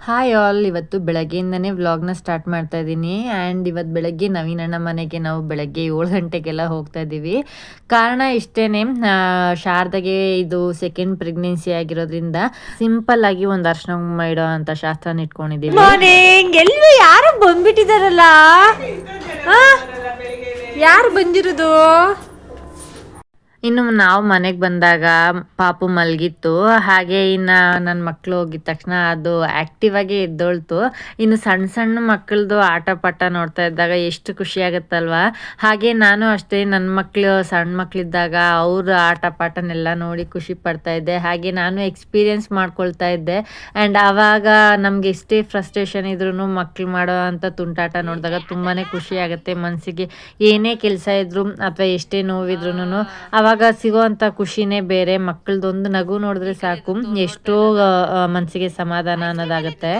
Hi all, ಇವತ್ತು ಬೆಳಗ್ಗೆಯಿಂದನೇ ವ್ಲಾಗ್ನ start ಮಾಡ್ತಾ ಇದ್ದೀನಿ. ಆ್ಯಂಡ್ ಇವತ್ತು ಬೆಳಗ್ಗೆ ನವೀನಣ್ಣ ಮನೆಗೆ ನಾವು ಬೆಳಗ್ಗೆ 7 ಗಂಟೆಗೆಲ್ಲ ಹೋಗ್ತಾ ಇದ್ದೀವಿ. ಕಾರಣ ಇಷ್ಟೇ, ಶಾರದಾಗೆ ಇದು ಸೆಕೆಂಡ್ ಪ್ರೆಗ್ನೆನ್ಸಿ ಆಗಿರೋದ್ರಿಂದ ಸಿಂಪಲ್ ಆಗಿ ಒಂದು ಅರ್ಶಿನ ಕುಂಕುಮ ಇಡೋ ಅಂತ ಶಾಸ್ತ್ರನ ಇಟ್ಕೊಂಡಿದ್ದೀವಿ. ಎಲ್ಲರೂ ಯಾರು ಬಂದ್ಬಿಟ್ಟಿದಾರಲ್ಲ, ಯಾರು ಬಂದಿರೋದು? ಇನ್ನು ನಾವು ಮನೆಗೆ ಬಂದಾಗ ಪಾಪು ಮಲಗಿತ್ತು. ಹಾಗೆ ಇನ್ನು ನನ್ನ ಮಕ್ಕಳು ಹೋಗಿದ ತಕ್ಷಣ ಅದು ಆ್ಯಕ್ಟಿವ್ ಆಗಿ ಎದ್ದೋಳ್ತು. ಇನ್ನು ಸಣ್ಣ ಸಣ್ಣ ಮಕ್ಕಳದು ಆಟ ಪಾಠ ನೋಡ್ತಾ ಇದ್ದಾಗ ಎಷ್ಟು ಖುಷಿ ಆಗುತ್ತಲ್ವ. ಹಾಗೆ ನಾನು ಅಷ್ಟೇ, ನನ್ನ ಮಕ್ಕಳು ಸಣ್ಣ ಮಕ್ಕಳಿದ್ದಾಗ ಅವ್ರ ಆಟ ಪಾಠನೆಲ್ಲ ನೋಡಿ ಖುಷಿ ಪಡ್ತಾ ಇದ್ದೆ. ಹಾಗೆ ನಾನು ಎಕ್ಸ್ಪೀರಿಯೆನ್ಸ್ ಮಾಡ್ಕೊಳ್ತಾ ಇದ್ದೆ. ಆ್ಯಂಡ್ ಆವಾಗ ನಮಗೆ ಎಷ್ಟೇ ಫ್ರಸ್ಟ್ರೇಷನ್ ಇದ್ರೂ ಮಕ್ಕಳು ಮಾಡೋ ಅಂಥ ತುಂಟಾಟ ನೋಡಿದಾಗ ತುಂಬಾ ಖುಷಿ ಆಗುತ್ತೆ ಮನಸ್ಸಿಗೆ. ಏನೇ ಕೆಲಸ ಇದ್ದರೂ ಅಥವಾ ಎಷ್ಟೇ ನೋವಿದ್ರೂ ಆವಾಗ ಸಿಗೋವಂಥ ಖುಷಿನೇ ಬೇರೆ. ಮಕ್ಕಳದೊಂದು ನಗು ನೋಡಿದ್ರೆ ಸಾಕು, ಎಷ್ಟೋ ಮನಸ್ಸಿಗೆ ಸಮಾಧಾನ ಅನ್ನೋದಾಗುತ್ತೆ.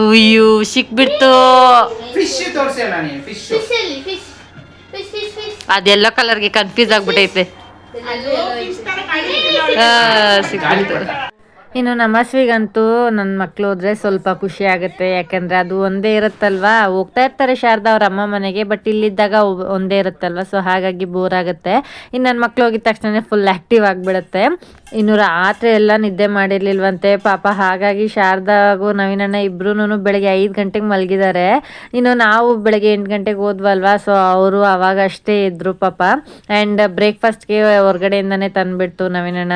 ಅಯ್ಯೋ ಸಿಕ್ಬಿಡ್ತು, ಅದೆಲ್ಲೋ ಕಲರ್ಗೆ ಕನ್ಫ್ಯೂಸ್ ಆಗ್ಬಿಟ್ಟೈತೆ. ಸಿಕ್ಬಿಡ್ತು. ಇನ್ನು ನಮಸ್ವಿಗಂತೂ ನನ್ನ ಮಕ್ಕಳು ಹೋದ್ರೆ ಸ್ವಲ್ಪ ಖುಷಿ ಆಗುತ್ತೆ. ಯಾಕಂದರೆ ಅದು ಒಂದೇ ಇರುತ್ತಲ್ವ, ಹೋಗ್ತಾ ಇರ್ತಾರೆ ಶಾರದಾ ಅವ್ರ ಅಮ್ಮ ಮನೆಗೆ, ಬಟ್ ಇಲ್ಲಿದ್ದಾಗ ಒಂದೇ ಇರುತ್ತಲ್ವ, ಸೊ ಹಾಗಾಗಿ ಬೋರ್ ಆಗುತ್ತೆ. ಇನ್ನು ನನ್ನ ಮಕ್ಕಳು ಹೋಗಿದ ತಕ್ಷಣ ಫುಲ್ ಆ್ಯಕ್ಟಿವ್ ಆಗಿಬಿಡುತ್ತೆ. ಇನ್ನು ರಾತ್ರಿ ಎಲ್ಲ ನಿದ್ದೆ ಮಾಡಿರ್ಲಿಲ್ವಂತೆ ಪಾಪ. ಹಾಗಾಗಿ ಶಾರದಾ ಹಾಗೂ ನವೀನಣ್ಣ ಇಬ್ರು ಬೆಳಗ್ಗೆ 5 ಗಂಟೆಗೆ ಮಲಗಿದ್ದಾರೆ. ಇನ್ನು ನಾವು ಬೆಳಗ್ಗೆ 8 ಗಂಟೆಗೆ ಹೋದ್ವಲ್ವ, ಸೊ ಅವರು ಅವಾಗ ಅಷ್ಟೇ ಇದ್ರು ಪಾಪ. ಆ್ಯಂಡ್ ಬ್ರೇಕ್ಫಾಸ್ಟ್ಗೆ ಹೊರಗಡೆಯಿಂದನೇ ತಂದುಬಿಟ್ಟು ನವೀನಣ್ಣ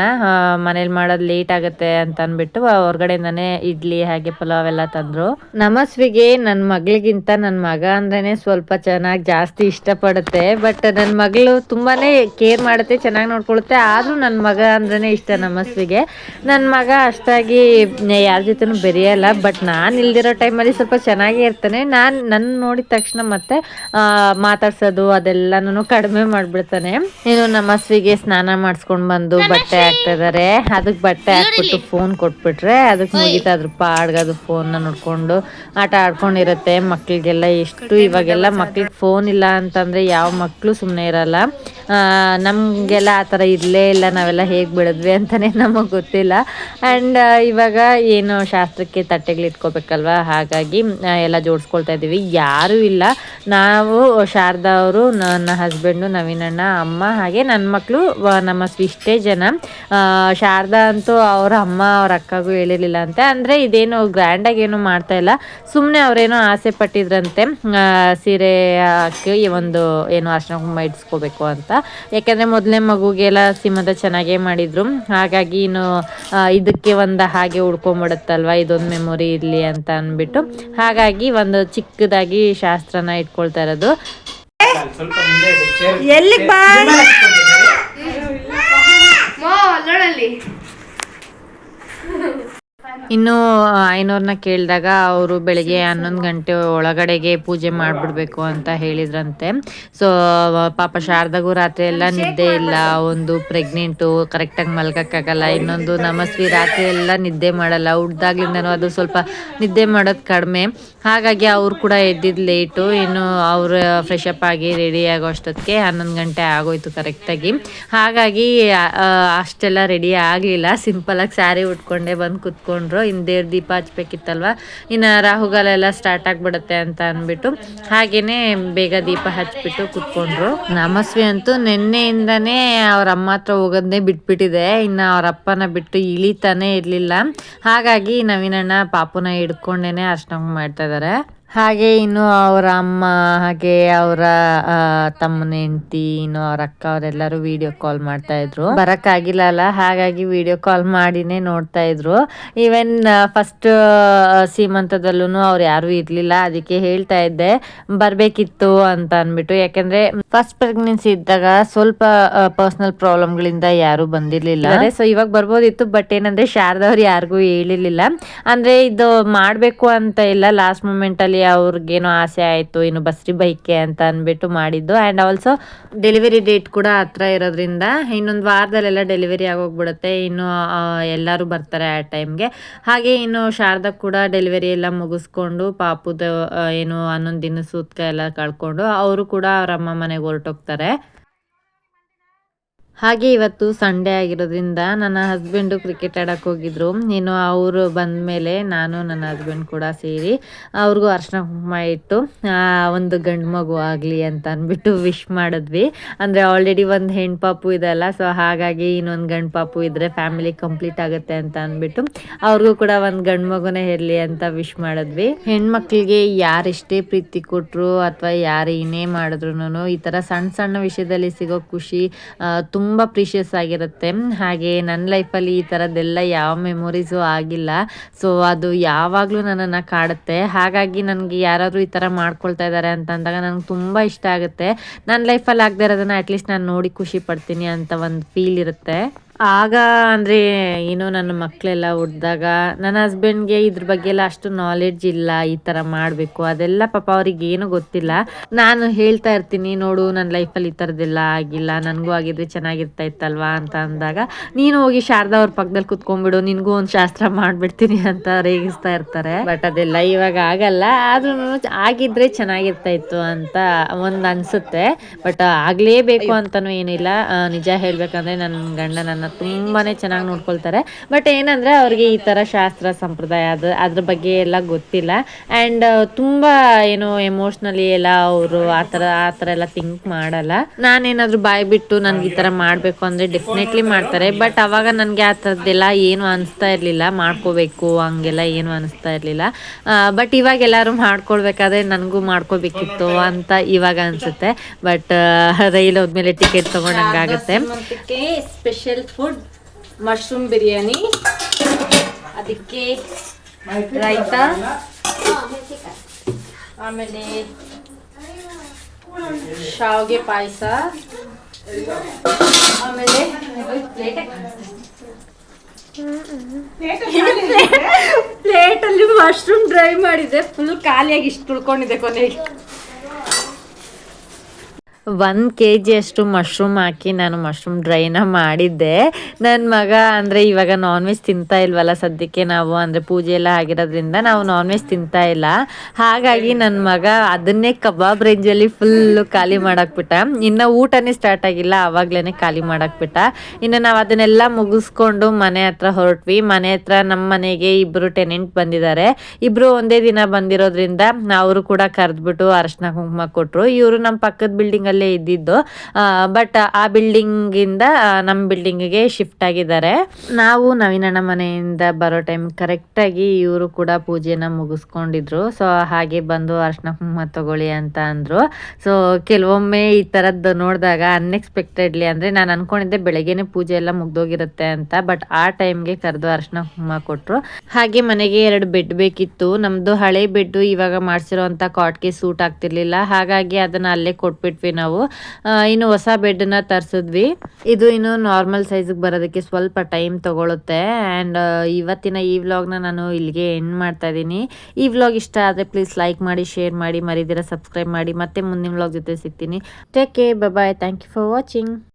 ಮನೇಲಿ ಮಾಡೋದು ಲೇಟ್ ಆಗುತ್ತೆ ಅಂತ ಅಂದ್ಬಿಟ್ಟು ಹೊರಗಡೆಯಿಂದನೇ ಇಡ್ಲಿ ಹಾಗೆ ಪಲಾವ್ ಎಲ್ಲ ತಂದರು. ನಮಸ್ವಿಗೆ ನನ್ನ ಮಗಳಿಗಿಂತ ನನ್ನ ಮಗ ಅಂದ್ರೇ ಸ್ವಲ್ಪ ಚೆನ್ನಾಗಿ ಜಾಸ್ತಿ ಇಷ್ಟಪಡುತ್ತೆ. ಬಟ್ ನನ್ನ ಮಗಳು ತುಂಬಾ ಕೇರ್ ಮಾಡುತ್ತೆ, ಚೆನ್ನಾಗಿ ನೋಡ್ಕೊಳುತ್ತೆ. ಆದರೂ ನನ್ನ ಮಗ ಅಂದ್ರೇ ಇಷ್ಟ ನಮಸ್ವಿಗೆ. ನನ್ನ ಮಗ ಅಷ್ಟಾಗಿ ಯಾರ ಜೊತೆನೂ ಬೆರೆಯಲ್ಲ, ಬಟ್ ನಾನು ಇಲ್ದಿರೋ ಟೈಮಲ್ಲಿ ಸ್ವಲ್ಪ ಚೆನ್ನಾಗೇ ಇರ್ತಾನೆ. ನನ್ನ ನೋಡಿದ ತಕ್ಷಣ ಮತ್ತೆ ಮಾತಾಡ್ಸೋದು ಅದೆಲ್ಲನೂ ಕಡಿಮೆ ಮಾಡಿಬಿಡ್ತಾನೆ. ಇನ್ನು ನಮಸ್ವಿಗೆ ಸ್ನಾನ ಮಾಡಿಸ್ಕೊಂಡು ಬಂದು ಬಟ್ಟೆ ಹಾಕ್ತಾ ಇದ್ದಾರೆ. ಅದಕ್ಕೆ ಬಟ್ಟೆ ಹಾಕ್ಬಿಟ್ಟು ಫೋನ್ ಕೊಟ್ಬಿಟ್ರೆ ಅದಕ್ಕೆ ಮುಗಿತಾ ಅದ್ರ ಪಾಡ್ಗದು ಫೋನ್ನ ನೋಡ್ಕೊಂಡು ಆಟ ಆಡ್ಕೊಂಡಿರುತ್ತೆ. ಮಕ್ಕಳಿಗೆಲ್ಲ ಎಷ್ಟು ಇವಾಗೆಲ್ಲ ಮಕ್ಳಿಗೆ ಫೋನ್ ಇಲ್ಲ ಅಂತಂದರೆ ಯಾವ ಮಕ್ಕಳು ಸುಮ್ಮನೆ ಇರಲ್ಲ. ನಮಗೆಲ್ಲ ಆ ಥರ ಇರಲೇ ಇಲ್ಲ, ನಾವೆಲ್ಲ ಹೇಗೆ ಬೆಳೆದ್ವಿ ಅಂತಲೇ ನಮಗೆ ಗೊತ್ತಿಲ್ಲ. ಆ್ಯಂಡ್ ಇವಾಗ ಏನು ಶಾಸ್ತ್ರಕ್ಕೆ ತಟ್ಟೆಗಳು ಇಟ್ಕೋಬೇಕಲ್ವ, ಹಾಗಾಗಿ ಎಲ್ಲ ಜೋಡಿಸ್ಕೊಳ್ತಾ ಇದ್ದೀವಿ. ಯಾರೂ ಇಲ್ಲ, ನಾವು ಶಾರದಾ ಅವರು, ನನ್ನ ಹಸ್ಬೆಂಡು, ನವೀನಣ್ಣ, ಅಮ್ಮ ಹಾಗೆ ನನ್ನ ಮಕ್ಕಳು ನಮ್ಮ ಇಷ್ಟೇ ಜನ. ಶಾರದಾ ಅಂತೂ ಅವ್ರ ಅಮ್ಮ ಅವ್ರ ಅಕ್ಕಗೂ ಹೇಳಿರಲಿಲ್ಲ ಅಂತೆ. ಅಂದರೆ ಇದೇನು ಗ್ರ್ಯಾಂಡಾಗಿ ಏನು ಮಾಡ್ತಾಯಿಲ್ಲ, ಸುಮ್ಮನೆ ಅವರೇನೋ ಆಸೆ ಪಟ್ಟಿದ್ರಂತೆ ಸೀರೆ ಹಾಕಿ ಒಂದು ಏನು ಅರ್ಶಿನ ಕುಂಕುಮ ಇಡಿಸ್ಕೋಬೇಕು ಅಂತ. ಯಾಕೆಂದರೆ ಮೊದಲನೇ ಮಗುಗೆಲ್ಲ ಸೀಮಂತ ಚೆನ್ನಾಗೇ ಮಾಡಿದರು. ಹಾಗಾಗಿ ಇನ್ನು ಇದಕ್ಕೆ ಒಂದು ಹಾಗೆ ಉಳ್ಕೊಂಬಿಡುತ್ತಲ್ವ, ಇದೊಂದು ಮೆಮೊರಿ ಇರಲಿ ಅಂತ ಅಂದ್ಬಿಟ್ಟು ಹಾಗಾಗಿ ಒಂದು ಚಿಕ್ಕದಾಗಿ ಶಾಸ್ತ್ರನ ಇಟ್ಕೊಳ್ತಾ ಇರೋದು. ಎಲ್ಲಿಗೆ ಬಾ ಇನ್ನು ಐನೋರ್ನ ಕೇಳಿದಾಗ ಅವರು ಬೆಳಗ್ಗೆ 11 ಗಂಟೆ ಒಳಗಡೆಗೆ ಪೂಜೆ ಮಾಡಿಬಿಡ್ಬೇಕು ಅಂತ ಹೇಳಿದ್ರಂತೆ. ಸೊ ಪಾಪ ಶಾರದಾಗೂ ರಾತ್ರಿ ಎಲ್ಲ ನಿದ್ದೆ ಇಲ್ಲ, ಒಂದು ಪ್ರೆಗ್ನೆಂಟು, ಕರೆಕ್ಟಾಗಿ ಮಲ್ಗೋಕ್ಕಾಗಲ್ಲ. ಇನ್ನೊಂದು ನಮಸ್ವಿ ರಾತ್ರಿ ಎಲ್ಲ ನಿದ್ದೆ ಮಾಡಲ್ಲ, ಹುಡ್ದಾಗ್ಲಿಂದನೂ ಅದು ಸ್ವಲ್ಪ ನಿದ್ದೆ ಮಾಡೋದು ಕಡಿಮೆ. ಹಾಗಾಗಿ ಅವ್ರು ಕೂಡ ಎದ್ದಿದ್ದು ಲೇಟು. ಇನ್ನು ಅವರು ಫ್ರೆಶ್ ಅಪ್ ಆಗಿ ರೆಡಿ ಆಗೋ ಅಷ್ಟೊತ್ತಿಗೆ 11 ಗಂಟೆ ಆಗೋಯ್ತು ಕರೆಕ್ಟಾಗಿ. ಹಾಗಾಗಿ ಅಷ್ಟೆಲ್ಲ ರೆಡಿ ಆಗಲಿಲ್ಲ, ಸಿಂಪಲಾಗಿ ಸ್ಯಾರಿ ಉಟ್ಕೊಂಡೇ ಬಂದು ಕುತ್ಕೊಂಡ್ರು. ಇನ್ನು ದೇವ್ರ ದೀಪ ಹಚ್ಬೇಕಿತ್ತಲ್ವ, ಇನ್ನು ರಾಹುಗಾಲೆಲ್ಲ ಸ್ಟಾರ್ಟ್ ಆಗಿಬಿಡುತ್ತೆ ಅಂತ ಅಂದ್ಬಿಟ್ಟು ಹಾಗೇನೆ ಬೇಗ ದೀಪ ಹಚ್ಬಿಟ್ಟು ಕುತ್ಕೊಂಡ್ರು. ನಮಸ್ವಿ ಅಂತೂ ನಿನ್ನೆಯಿಂದನೇ ಅವ್ರ ಅಮ್ಮ ಹತ್ರ ಹೋಗೋದನ್ನೇ ಬಿಟ್ಬಿಟ್ಟಿದೆ. ಇನ್ನು ಅವ್ರ ಅಪ್ಪನ ಬಿಟ್ಟು ಇಳಿತಾನೆ ಇರಲಿಲ್ಲ. ಹಾಗಾಗಿ ನವೀನಣ್ಣ ಪಾಪುನ ಹಿಡ್ಕೊಂಡೇನೆ ಅರ್ಶಿನ ಮಾಡ್ತಾ ಇದ್ದಾರೆ. ಹಾಗೆ ಇನ್ನು ಅವರ ಅಮ್ಮ ಹಾಗೆ ಅವರ ತಮ್ಮನ ಹೆಂಡತಿ, ಇನ್ನು ಅವ್ರ ಅಕ್ಕ ಅವರೆಲ್ಲರೂ ವಿಡಿಯೋ ಕಾಲ್ ಮಾಡ್ತಾ ಇದ್ರು. ಬರೋಕ್ಕಾಗಿಲ್ಲ ಅಲ್ಲ, ಹಾಗಾಗಿ ವಿಡಿಯೋ ಕಾಲ್ ಮಾಡಿನೇ ನೋಡ್ತಾ ಇದ್ರು. ಈವನ್ ಫಸ್ಟ್ ಸೀಮಂತದಲ್ಲೂ ಅವ್ರು ಯಾರೂ ಇರಲಿಲ್ಲ, ಅದಕ್ಕೆ ಹೇಳ್ತಾ ಇದ್ದೆ ಬರಬೇಕಿತ್ತು ಅಂತ ಅಂದ್ಬಿಟ್ಟು. ಯಾಕೆಂದರೆ ಫಸ್ಟ್ ಪ್ರೆಗ್ನೆನ್ಸಿ ಇದ್ದಾಗ ಸ್ವಲ್ಪ ಪರ್ಸ್ನಲ್ ಪ್ರಾಬ್ಲಮ್ಗಳಿಂದ ಯಾರೂ ಬಂದಿರಲಿಲ್ಲ. ಸೊ ಇವಾಗ ಬರ್ಬೋದಿತ್ತು, ಬಟ್ ಏನಂದರೆ ಶಾರದವ್ರು ಯಾರಿಗೂ ಹೇಳಿರಲಿಲ್ಲ. ಅಂದರೆ ಇದು ಮಾಡಬೇಕು ಅಂತ ಇಲ್ಲ, ಲಾಸ್ಟ್ ಮೂಮೆಂಟಲ್ಲಿ ಅವ್ರಿಗೇನೋ ಆಸೆ ಆಯಿತು, ಇನ್ನು ಬಸ್ರಿ ಬೈಕೆ ಅಂತ ಅಂದ್ಬಿಟ್ಟು ಮಾಡಿದ್ದು. ಆ್ಯಂಡ್ ಆಲ್ಸೋ ಡೆಲಿವರಿ ಡೇಟ್ ಕೂಡ ಹತ್ರ ಇರೋದ್ರಿಂದ ಇನ್ನೊಂದು ವಾರದಲ್ಲೆಲ್ಲ ಡೆಲಿವರಿ ಆಗೋಗ್ಬಿಡುತ್ತೆ. ಇನ್ನು ಎಲ್ಲರೂ ಬರ್ತಾರೆ ಆ ಟೈಮ್ಗೆ. ಹಾಗೆ ಇನ್ನು ಶಾರದಾ ಕೂಡ ಡೆಲಿವರಿ ಎಲ್ಲ ಮುಗಿಸ್ಕೊಂಡು ಪಾಪುದ ಏನು 11 ದಿನ ಸೂತ್ಕ ಎಲ್ಲ ಕಳ್ಕೊಂಡು ಅವರು ಕೂಡ ಅವ್ರ ಅಮ್ಮ ಮನೆಗೆ ಹೊರಟೋಗ್ತಾರೆ. ಹಾಗೆ ಇವತ್ತು ಸಂಡೇ ಆಗಿರೋದ್ರಿಂದ ನನ್ನ ಹಸ್ಬೆಂಡು ಕ್ರಿಕೆಟ್ ಆಡಕ್ಕೆ ಹೋಗಿದ್ರು. ಇನ್ನು ಅವರು ಬಂದಮೇಲೆ ನಾನು ನನ್ನ ಹಸ್ಬೆಂಡ್ ಕೂಡ ಸೇರಿ ಅವ್ರಿಗೂ ಅರ್ಶಿನ ಕುಂಕುಮ ಇಟ್ಟು ಒಂದು ಗಂಡು ಮಗು ಆಗಲಿ ಅಂತ ಅಂದ್ಬಿಟ್ಟು ವಿಶ್ ಮಾಡಿದ್ವಿ. ಅಂದರೆ ಆಲ್ರೆಡಿ ಒಂದು ಹೆಣ್ಣು ಪಾಪು ಇದೆಲ್ಲ, ಸೊ ಹಾಗಾಗಿ ಇನ್ನೊಂದು ಗಂಡು ಪಾಪು ಇದ್ದರೆ ಫ್ಯಾಮಿಲಿ ಕಂಪ್ಲೀಟ್ ಆಗುತ್ತೆ ಅಂತ ಅಂದ್ಬಿಟ್ಟು ಅವ್ರಿಗೂ ಕೂಡ ಒಂದು ಗಂಡು ಮಗುನೇ ಇರಲಿ ಅಂತ ವಿಶ್ ಮಾಡಿದ್ವಿ. ಹೆಣ್ಮಕ್ಳಿಗೆ ಯಾರೆಷ್ಟೇ ಪ್ರೀತಿ ಕೊಟ್ಟರು ಅಥವಾ ಯಾರು ಏನೇ ಮಾಡಿದ್ರು ಈ ಥರ ಸಣ್ಣ ಸಣ್ಣ ವಿಷಯದಲ್ಲಿ ಸಿಗೋ ಖುಷಿ ತುಂಬ ಪ್ರೀಷಿಯಸ್ ಆಗಿರುತ್ತೆ. ಹಾಗೆ ನನ್ನ ಲೈಫಲ್ಲಿ ಈ ಥರದ್ದೆಲ್ಲ ಯಾವ ಮೆಮೊರೀಸು ಆಗಿಲ್ಲ. ಸೊ ಅದು ಯಾವಾಗಲೂ ನನ್ನನ್ನು ಕಾಡುತ್ತೆ. ಹಾಗಾಗಿ ನನಗೆ ಯಾರಾದರೂ ಈ ಥರ ಮಾಡ್ಕೊಳ್ತಾ ಇದ್ದಾರೆ ಅಂತ ಅಂದಾಗ ನನಗೆ ತುಂಬ ಇಷ್ಟ ಆಗುತ್ತೆ. ನನ್ನ ಲೈಫಲ್ಲಿ ಆಗದೆ ಇರೋದನ್ನು ಅಟ್ಲೀಸ್ಟ್ ನಾನು ನೋಡಿ ಖುಷಿ ಪಡ್ತೀನಿ ಅಂತ ಒಂದು ಫೀಲ್ ಇರುತ್ತೆ. ಆಗ ಅಂದರೆ ಏನು ನನ್ನ ಮಕ್ಕಳೆಲ್ಲ ಹುಟ್ಟಿದಾಗ ನನ್ನ ಹಸ್ಬೆಂಡ್ಗೆ ಇದ್ರ ಬಗ್ಗೆ ಎಲ್ಲ ಅಷ್ಟು ನಾಲೆಡ್ಜ್ ಇಲ್ಲ, ಈ ಥರ ಮಾಡಬೇಕು ಅದೆಲ್ಲ ಪಾಪ ಅವ್ರಿಗೆ ಏನು ಗೊತ್ತಿಲ್ಲ. ನಾನು ಹೇಳ್ತಾ ಇರ್ತೀನಿ, ನೋಡು ನನ್ನ ಲೈಫಲ್ಲಿ ಈ ಥರದ್ದೆಲ್ಲ ಆಗಿಲ್ಲ, ನನಗೂ ಆಗಿದ್ರೆ ಚೆನ್ನಾಗಿರ್ತಾ ಇತ್ತಲ್ವಾ ಅಂತ ಅಂದಾಗ, ನೀನು ಹೋಗಿ ಶಾರದಾ ಅವ್ರ ಪಕ್ಕದಲ್ಲಿ ಕುತ್ಕೊಂಡ್ಬಿಡು, ನಿನಗೂ ಒಂದು ಶಾಸ್ತ್ರ ಮಾಡಿಬಿಡ್ತೀನಿ ಅಂತ ರೇಗಿಸ್ತಾ ಇರ್ತಾರೆ. ಬಟ್ ಅದೆಲ್ಲ ಇವಾಗ ಆಗಲ್ಲ, ಆದ್ರೂ ಆಗಿದ್ರೆ ಚೆನ್ನಾಗಿರ್ತಾ ಇತ್ತು ಅಂತ ಒಂದು ಅನಿಸುತ್ತೆ. ಬಟ್ ಆಗಲೇಬೇಕು ಅಂತಲೂ ಏನಿಲ್ಲ. ನಿಜ ಹೇಳಬೇಕಂದ್ರೆ ನನ್ನ ಗಂಡ ನನ್ನ ತುಂಬಾ ಚೆನ್ನಾಗಿ ನೋಡ್ಕೊಳ್ತಾರೆ. ಬಟ್ ಏನಂದರೆ ಅವ್ರಿಗೆ ಈ ಥರ ಶಾಸ್ತ್ರ ಸಂಪ್ರದಾಯ ಅದ್ರ ಬಗ್ಗೆ ಎಲ್ಲ ಗೊತ್ತಿಲ್ಲ. ಆ್ಯಂಡ್ ತುಂಬ ಏನೋ ಎಮೋಷ್ನಲಿ ಎಲ್ಲ ಅವರು ಆ ಥರ ಎಲ್ಲ ಥಿಂಕ್ ಮಾಡಲ್ಲ. ನಾನೇನಾದರೂ ಬಾಯ್ ಬಿಟ್ಟು ನನಗೆ ಈ ಥರ ಮಾಡಬೇಕು ಅಂದರೆ ಡೆಫಿನೆಟ್ಲಿ ಮಾಡ್ತಾರೆ. ಬಟ್ ಅವಾಗ ನನಗೆ ಆ ಥರದ್ದೆಲ್ಲ ಏನು ಅನಿಸ್ತಾ ಇರಲಿಲ್ಲ, ಮಾಡ್ಕೋಬೇಕು ಹಂಗೆಲ್ಲ ಏನು ಅನಿಸ್ತಾ ಇರಲಿಲ್ಲ. ಬಟ್ ಇವಾಗ ಎಲ್ಲರೂ ಮಾಡ್ಕೊಳ್ಬೇಕಾದ್ರೆ ನನಗೂ ಮಾಡ್ಕೋಬೇಕಿತ್ತು ಅಂತ ಇವಾಗ ಅನಿಸುತ್ತೆ. ಬಟ್ ರೈಲ್ ಹೋದ್ಮೇಲೆ ಟಿಕೆಟ್ ತೊಗೊಂಡಂಗಾಗುತ್ತೆ. ಸ್ಪೆಷಲ್ ಫುಡ್ ಮಶ್ರೂಮ್ ಬಿರಿಯಾನಿ, ಅದಕ್ಕೆ ರೈತ, ಆಮೇಲೆ ಶಾವಿಗೆ ಪಾಯಸ, ಆಮೇಲೆ ಪ್ಲೇಟಲ್ಲಿ ಮಶ್ರೂಮ್ ಡ್ರೈ ಮಾಡಿದೆ, ಫುಲ್ ಖಾಲಿಯಾಗಿ ಇಷ್ಟು ತುಳ್ಕೊಂಡಿದೆ ಕೊನೆಗೆ. 1 kg ಅಷ್ಟು ಮಶ್ರೂಮ್ ಹಾಕಿ ನಾನು ಮಶ್ರೂಮ್ ಡ್ರೈನ ಮಾಡಿದ್ದೆ. ನನ್ನ ಮಗ ಅಂದರೆ ಇವಾಗ ನಾನ್ ವೆಜ್ ತಿಂತಾ ಇಲ್ವಲ್ಲ ಸದ್ಯಕ್ಕೆ, ನಾವು ಅಂದರೆ ಪೂಜೆ ಎಲ್ಲ ಆಗಿರೋದ್ರಿಂದ ನಾವು ನಾನ್ ವೆಜ್ ತಿಂತಾ ಇಲ್ಲ. ಹಾಗಾಗಿ ನನ್ನ ಮಗ ಅದನ್ನೇ ಕಬಾಬ್ ರೇಂಜಲ್ಲಿ ಫುಲ್ಲು ಖಾಲಿ ಮಾಡಾಕ್ಬಿಟ್ಟ. ಇನ್ನು ಊಟನೇ ಸ್ಟಾರ್ಟ್ ಆಗಿಲ್ಲ ಆವಾಗಲೇ ಖಾಲಿ ಮಾಡಾಕ್ಬಿಟ್ಟ. ಇನ್ನು ನಾವು ಅದನ್ನೆಲ್ಲ ಮುಗಿಸ್ಕೊಂಡು ಮನೆ ಹತ್ರ ಹೊರಟ್ವಿ. ಮನೆ ಹತ್ರ ನಮ್ಮ ಮನೆಗೆ 2 ಟೆನೆಂಟ್ ಬಂದಿದ್ದಾರೆ. ಇಬ್ಬರು ಒಂದೇ ದಿನ ಬಂದಿರೋದ್ರಿಂದ ಅವರು ಕೂಡ ಕರೆದ್ಬಿಟ್ಟು ಅರಶಿನ ಕುಂಕುಮ ಕೊಟ್ಟರು. ಇವರು ನಮ್ಮ ಪಕ್ಕದ ಬಿಲ್ಡಿಂಗ್ ಇದ್ದಿದ್ದು, ಬಟ್ ಆ ಬಿಲ್ಡಿಂಗ್ ಇಂದ ನಮ್ಮ ಬಿಲ್ಡಿಂಗ್ಗೆ ಶಿಫ್ಟ್ ಆಗಿದ್ದಾರೆ. ನಾವು ನವೀನಣ್ಣ ಮನೆಯಿಂದ ಬರೋ ಟೈಮ್ ಕರೆಕ್ಟ್ ಆಗಿ ಇವರು ಕೂಡ ಪೂಜೆನ ಮುಗಿಸ್ಕೊಂಡಿದ್ರು. ಸೊ ಹಾಗೆ ಬಂದು ಅರ್ಶಿನ ಕುಂಕುಮ ತಗೊಳ್ಳಿ ಅಂತ ಅಂದ್ರು. ಸೊ ಕೆಲವೊಮ್ಮೆ ಈ ತರದ್ದು ನೋಡಿದಾಗ ಅನ್ಎಕ್ಸ್ಪೆಕ್ಟೆಡ್ಲಿ, ಅಂದ್ರೆ ನಾನು ಅನ್ಕೊಂಡಿದ್ದೆ ಬೆಳಗ್ಗೆನೆ ಪೂಜೆ ಎಲ್ಲ ಮುಗ್ದೋಗಿರುತ್ತೆ ಅಂತ, ಬಟ್ ಆ ಟೈಮ್ಗೆ ಕರೆದು ಅರ್ಶಿನ ಕುಂಕುಮ ಕೊಟ್ರು. ಹಾಗೆ ಮನೆಗೆ 2 ಬೆಡ್ ಬೇಕಿತ್ತು. ನಮ್ದು ಹಳೆ ಬೆಡ್ ಇವಾಗ ಮಾಡ್ಸಿರೋ ಅಂತ ಕಾಟ್ಗೆ ಸೂಟ್ ಆಗ್ತಿರ್ಲಿಲ್ಲ. ಹಾಗಾಗಿ ಅದನ್ನ ಅಲ್ಲೇ ಕೊಟ್ಬಿಟ್ವಿ ನಾವು. ಇನ್ನು ಹೊಸ ಬೆಡ್ನ ತರಿಸಿದ್ವಿ. ಇದು ಇನ್ನು ನಾರ್ಮಲ್ ಸೈಜ್ಗೆ ಬರೋದಕ್ಕೆ ಸ್ವಲ್ಪ ಟೈಮ್ ತಗೊಳುತ್ತೆ. ಆ್ಯಂಡ್ ಇವತ್ತಿನ ಈ ವ್ಲಾಗ್ನ ನಾನು ಇಲ್ಲಿಗೆ ಎಂಡ್ ಮಾಡ್ತಾ ಇದ್ದೀನಿ. ಈ ವ್ಲಾಗ್ ಇಷ್ಟ ಆದರೆ ಪ್ಲೀಸ್ ಲೈಕ್ ಮಾಡಿ, ಶೇರ್ ಮಾಡಿ, ಮರಿದಿರ ಸಬ್ಸ್ಕ್ರೈಬ್ ಮಾಡಿ. ಮತ್ತೆ ಮುಂದಿನ ವ್ಲಾಗ್ ಜೊತೆ ಸಿಗ್ತೀನಿ. Take care, bye, thank you for watching.